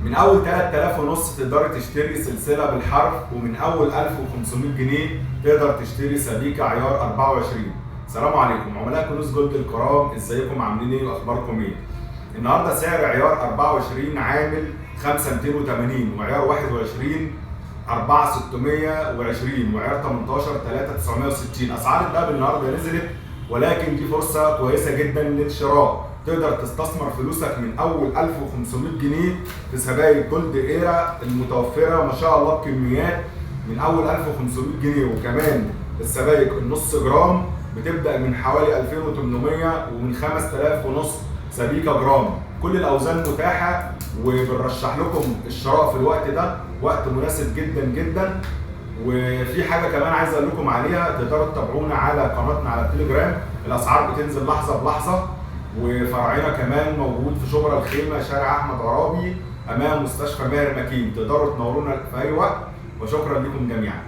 من اول 3000 ونص تقدر تشتري سلسله بالحرف، ومن اول 1500 جنيه تقدر تشتري سبيكه عيار 24. السلام عليكم عملاء كنوز جولد الكرام، ازيكم عاملين ايه واخباركم ايه؟ النهارده سعر عيار 24 عامل 5280، وعيار 21 4620، وعيار 18 3960. اسعار الدهب النهارده نزلت، ولكن دي فرصه كويسه جدا للشراء. تقدر تستثمر فلوسك من اول 1500 جنيه في سبائك جولد ايرا المتوفره ما شاء الله بكميات من اول 1500 جنيه، وكمان السبائك النص جرام بتبدا من حوالي 2800 ومن 5000 ونص سبيكه جرام. كل الاوزان متاحه، وبنرشح لكم الشراء في الوقت ده، وقت مناسب جدا جدا. وفي حاجه كمان عايز اقول لكم عليها، تقدروا تتابعونا على قناتنا على التليجرام، الاسعار بتنزل لحظه بلحظه. وفرعنا كمان موجود في شبرا الخيمه، شارع احمد عرابي امام مستشفى ماهر مكين. تقدروا تنورونا في اي وقت، وشكرا لكم جميعا.